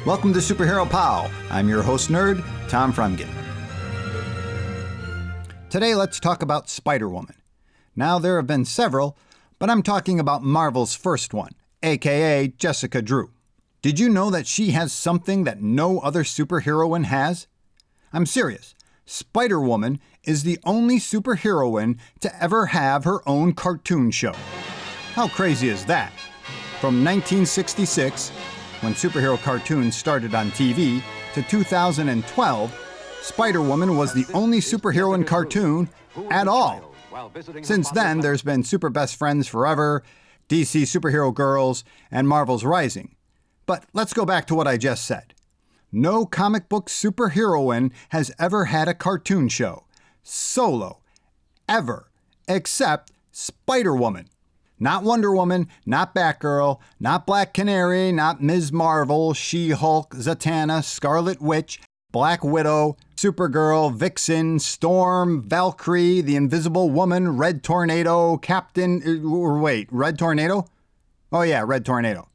Welcome to Superhero Pow. I'm your host nerd, Tom Fremgen. Today let's talk about Spider-Woman. Now there have been several, but I'm talking about Marvel's first one, aka Jessica Drew. Did you know that she has something that no other superheroine has? I'm serious. Spider-Woman is the only superheroine to ever have her own cartoon show. How crazy is that? From 1966, when superhero cartoons started on TV, to 2012, Spider-Woman was the only superheroine cartoon at all. Since then, there's been Super Best Friends Forever, DC Superhero Girls, and Marvel's Rising. But let's go back to what I just said. No comic book superheroine has ever had a cartoon show, solo, ever, except Spider-Woman. Not Wonder Woman, not Batgirl, not Black Canary, not Ms. Marvel, She-Hulk, Zatanna, Scarlet Witch, Black Widow, Supergirl, Vixen, Storm, Valkyrie, the Invisible Woman, Red Tornado, Red Tornado? Oh yeah, Red Tornado.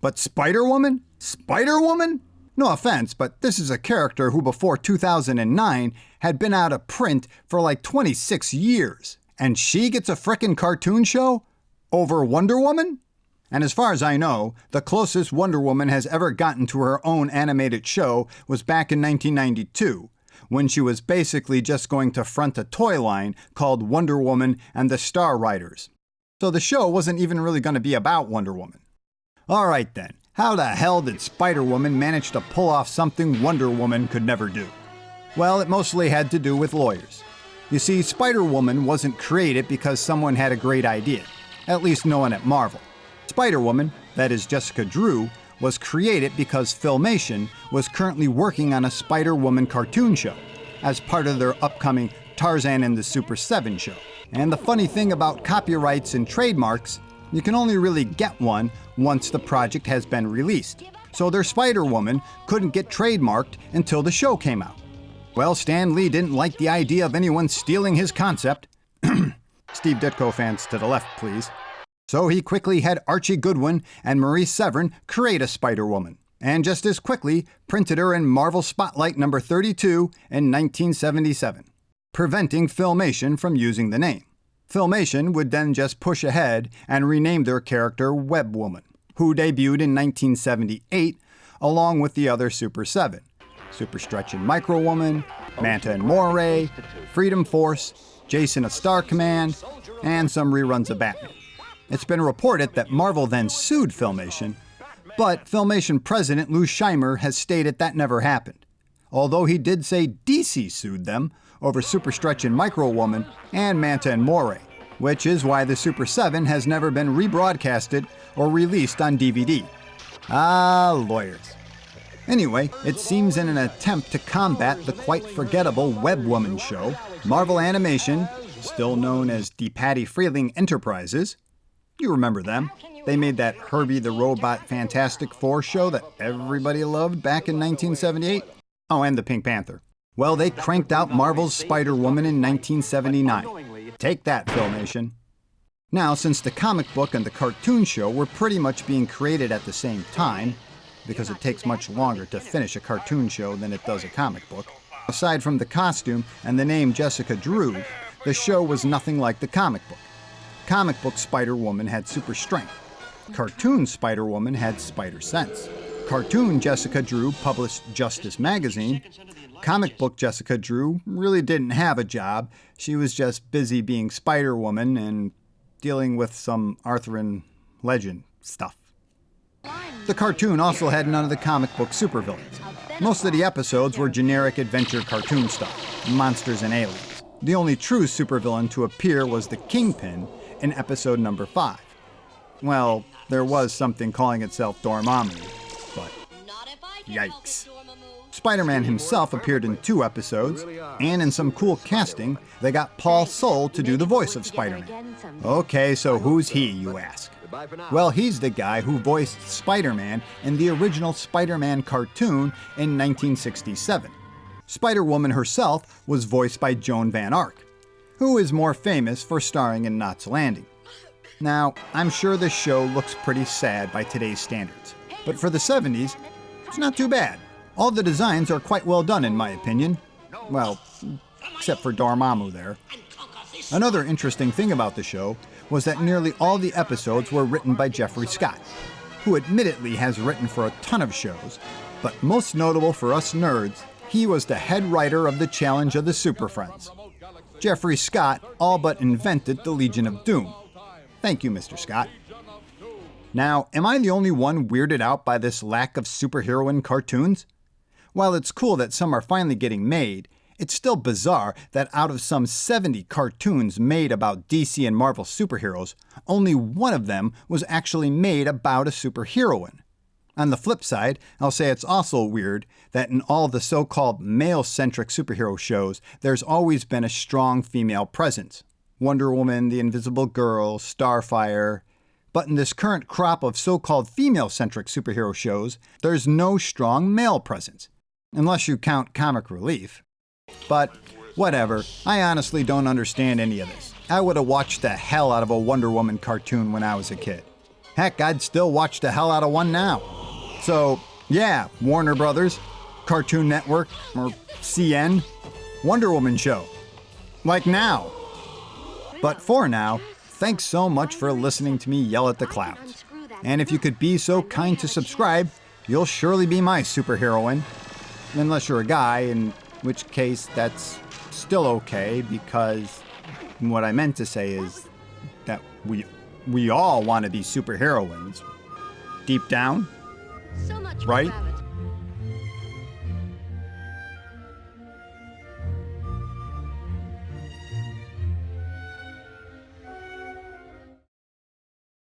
But Spider-Woman? Spider-Woman? No offense, but this is a character who before 2009 had been out of print for like 26 years. And she gets a frickin' cartoon show? Over Wonder Woman? And as far as I know, the closest Wonder Woman has ever gotten to her own animated show was back in 1992, when she was basically just going to front a toy line called Wonder Woman and the Star Riders. So the show wasn't even really going to be about Wonder Woman. Alright then, how the hell did Spider-Woman manage to pull off something Wonder Woman could never do? Well, it mostly had to do with lawyers. You see, Spider-Woman wasn't created because someone had a great idea. At least no one at Marvel. Spider-Woman, that is Jessica Drew, was created because Filmation was currently working on a Spider-Woman cartoon show as part of their upcoming Tarzan and the Super 7 show. And the funny thing about copyrights and trademarks, you can only really get one once the project has been released. So their Spider-Woman couldn't get trademarked until the show came out. Well, Stan Lee didn't like the idea of anyone stealing his concept. Steve Ditko fans to the left, please. So he quickly had Archie Goodwin and Marie Severin create a Spider-Woman, and just as quickly printed her in Marvel Spotlight number 32 in 1977, preventing Filmation from using the name. Filmation would then just push ahead and rename their character Web Woman, who debuted in 1978 along with the other Super 7, Super Stretch and Micro Woman, Manta and Moray, Freedom Force, Jason of Star Command, and some reruns of Batman. It's been reported that Marvel then sued Filmation, but Filmation president Lou Scheimer has stated that never happened. Although he did say DC sued them over Super Stretch and Micro Woman and Manta and Moray, which is why the Super 7 has never been rebroadcasted or released on DVD. Ah, lawyers. Anyway, it seems in an attempt to combat the quite forgettable Web Woman show, Marvel Animation, still known as DePatie-Freleng Enterprises, you remember them. They made that Herbie the Robot Fantastic Four show that everybody loved back in 1978. Oh, and the Pink Panther. Well, they cranked out Marvel's Spider-Woman in 1979. Take that, Filmation. Now, since the comic book and the cartoon show were pretty much being created at the same time, because it takes much longer to finish a cartoon show than it does a comic book, aside from the costume and the name Jessica Drew, the show was nothing like the comic book. Comic book Spider-Woman had super strength. Cartoon Spider-Woman had spider sense. Cartoon Jessica Drew published Justice magazine. Comic book Jessica Drew really didn't have a job. She was just busy being Spider-Woman and dealing with some Arthurian legend stuff. The cartoon also had none of the comic book supervillains. Most of the episodes were generic adventure cartoon stuff, monsters and aliens. The only true supervillain to appear was the Kingpin in episode number 5. Well, there was something calling itself Dormammu, but yikes. Spider-Man himself appeared in 2 episodes, and in some cool casting, they got Paul Soule to do the voice of Spider-Man. Okay, so who's he, you ask? Well, he's the guy who voiced Spider-Man in the original Spider-Man cartoon in 1967. Spider-Woman herself was voiced by Joan Van Ark, who is more famous for starring in Knots Landing. Now, I'm sure the show looks pretty sad by today's standards, but for the 70s, It's not too bad. All the designs are quite well done in my opinion. Well, except for Dormammu there. Another interesting thing about the show was that nearly all the episodes were written by Jeffrey Scott, who admittedly has written for a ton of shows, but most notable for us nerds, he was the head writer of the Challenge of the Super Friends. Jeffrey Scott all but invented the Legion of Doom. Thank you, Mr. Scott. Now, am I the only one weirded out by this lack of superheroine cartoons? While it's cool that some are finally getting made, it's still bizarre that out of some 70 cartoons made about DC and Marvel superheroes, only one of them was actually made about a superheroine. On the flip side, I'll say it's also weird that in all the so-called male-centric superhero shows, there's always been a strong female presence. Wonder Woman, The Invisible Girl, Starfire. But in this current crop of so-called female-centric superhero shows, there's no strong male presence. Unless you count Comic Relief. But whatever, I honestly don't understand any of this. I would have watched the hell out of a Wonder Woman cartoon when I was a kid. Heck, I'd still watch the hell out of one now. So, yeah, Warner Brothers, Cartoon Network, or CN, Wonder Woman show. Like now. But for now, thanks so much for listening to me yell at the clouds. And if you could be so kind to subscribe, you'll surely be my superheroine. Unless you're a guy, in which case that's still okay, because what I meant to say is that we all want to be superheroines. Deep down, So much right? rabbit.